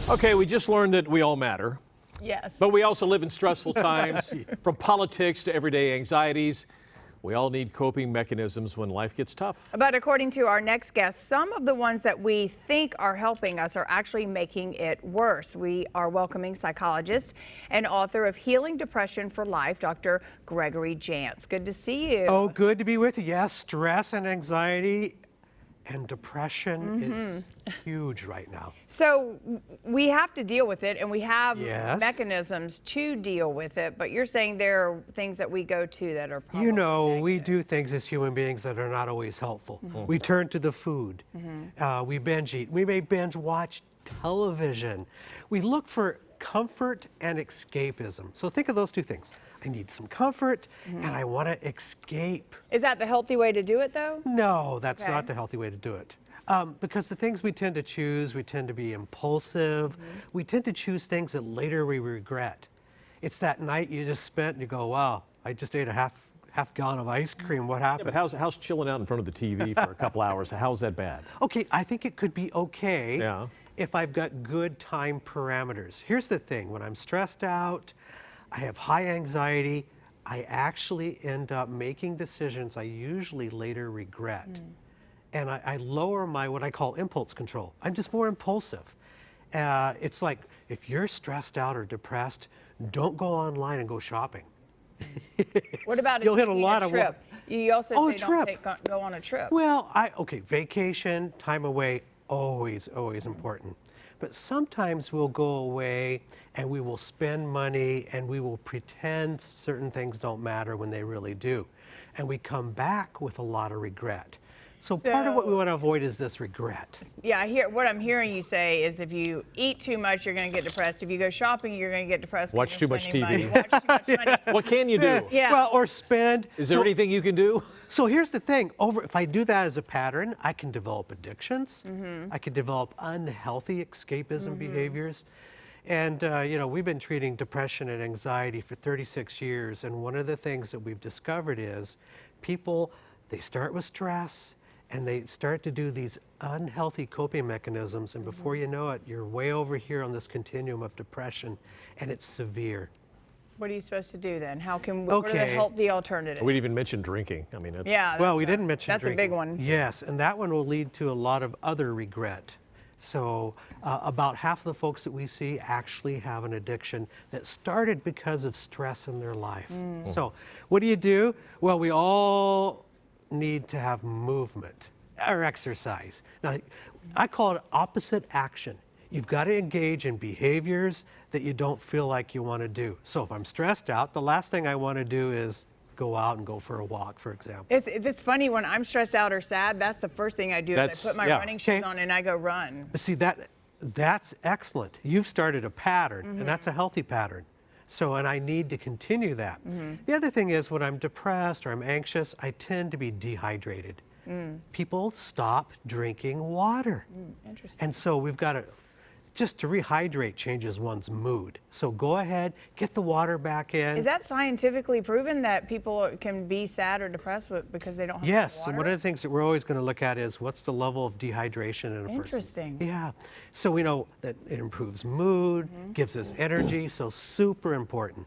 Okay, we just learned that we all matter, Yes. but we also live in stressful times, from politics to everyday anxieties. We all need coping mechanisms when life gets tough. But according to our next guest, some of the ones that we think are helping us are actually making it worse. We are welcoming psychologist and author of Healing Depression for Life, Dr. Gregory Jantz. Good to see you. Oh, good to be with you. Yes, stress and anxiety and depression is huge right now. So we have to deal with it, and we have Yes. mechanisms to deal with it, but you're saying there are things that we go to that are probably You know, we negative. do things as human beings that are not always helpful. We turn to the food. We binge eat. We may binge watch television. We look for comfort and escapism. So think of those two things. I need some comfort and I want to escape. Is that the healthy way to do it, though? No, that's Okay. not the healthy way to do it. Because the things we tend to choose, we tend to be impulsive. We tend to choose things that later we regret. It's that night you just spent and you go, wow, I just ate a half gallon of ice cream. What Yeah, happened? but how's chilling out in front of the TV for a couple hours? How's that bad? Okay, I think it could be okay Yeah. if I've got good time parameters. Here's the thing, when I'm stressed out, I have high anxiety, I actually end up making decisions I usually later regret. And I lower my, what I call impulse control. I'm just more impulsive. It's like, if you're stressed out or depressed, don't go online and go shopping. What about You'll hit a lot of trip? You also Oh, say a don't trip. go on a trip. Well, okay, vacation, time away, always important. But sometimes we'll go away and we will spend money and we will pretend certain things don't matter when they really do. And we come back with a lot of regret. So part of what we So- want to avoid is this regret. Yeah, what I'm hearing you say is if you eat too much, you're going to get depressed. If you go shopping, you're going to get depressed. 'cause Watch you're too much spending TV. money. Watch too much money. What can you do? Yeah. Well, or spend. Is there anything you can do? So here's the thing, if I do that as a pattern, I can develop addictions. I can develop unhealthy escapism behaviors. And, you know, we've been treating depression and anxiety for 36 years. And one of the things that we've discovered is people, they start with stress and they start to do these unhealthy coping mechanisms. And before you know it, you're way over here on this continuum of depression and it's severe. What are you supposed to do then? What are the Okay. healthy alternatives? We didn't even mention drinking. I mean, that's, Yeah. Well, we that's didn't mention That's drinking. a big one. Yes, and that one will lead to a lot of other regret. So about half of the folks that we see actually have an addiction that started because of stress in their life. So what do? Well, we all need to have movement or exercise. Now, I call it opposite action. You've got to engage in behaviors that you don't feel like you want to do. So if I'm stressed out, the last thing I want to do is go out and go for a walk, for example. It's funny when I'm stressed out or sad. That's the first thing I do. Is That's- I put my yeah. running shoes Okay. on and I go run. But see, that's excellent. You've started a pattern, and that's a healthy pattern. So, and I need to continue that. The other thing is when I'm depressed or I'm anxious, I tend to be dehydrated. People stop drinking water. Interesting. And so we've got to, just to rehydrate changes one's mood. So go ahead, get the water back in. Is that scientifically proven that people can be sad or depressed because they don't have Yes, enough and water? one of the things that we're always going to look at is what's the level of dehydration in a person. Interesting. Yeah, so we know that it improves mood, gives us energy, so super important.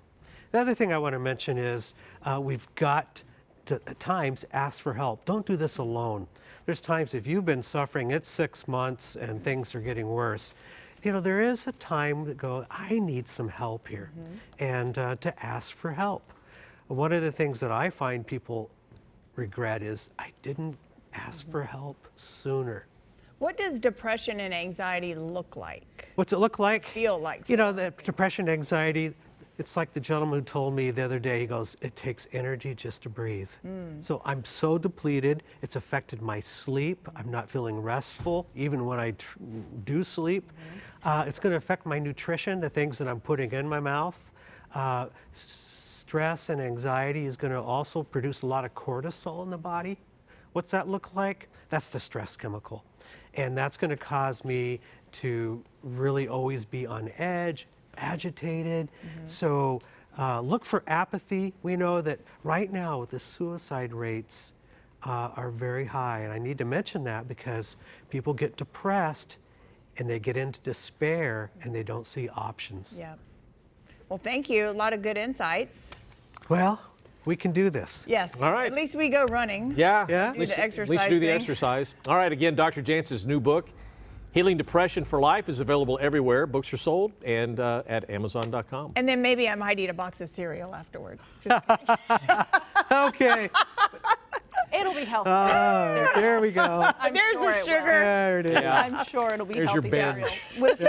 The other thing I want to mention is we've got to at times ask for help. Don't do this alone. There's times if you've been suffering, it's 6 months and things are getting worse. You know, there is a time to go, I need some help here, and to ask for help. One of the things that I find people regret is I didn't ask for help sooner. What does depression and anxiety look like? What's it look like? Feel like? You know, the depression, anxiety, it's like the gentleman who told me the other day, he goes, it takes energy just to breathe. So I'm so depleted, it's affected my sleep. I'm not feeling restful, even when I do sleep. It's going to affect my nutrition, the things that I'm putting in my mouth. Stress and anxiety is going to also produce a lot of cortisol in the body. What's that look like? That's the stress chemical. And that's going to cause me to really always be on edge, agitated. So look for apathy. We know that right now the suicide rates are very high. And I need to mention that because people get depressed and they get into despair and they don't see options. Yeah. Well, thank you. A lot of good insights. Well, we can do this. Yes. All right. At least we go running. Yeah. Yeah. At least, the at least do the exercise exercise. All right. Again, Dr. Jantz's new book, Healing Depression for Life, is available everywhere books are sold and at Amazon.com. And then maybe I might eat a box of cereal afterwards. Just Okay. It'll be healthy. There we go. I'm There's sure the it will. sugar. There it is. Yeah. I'm sure it'll be There's your healthy binge. cereal with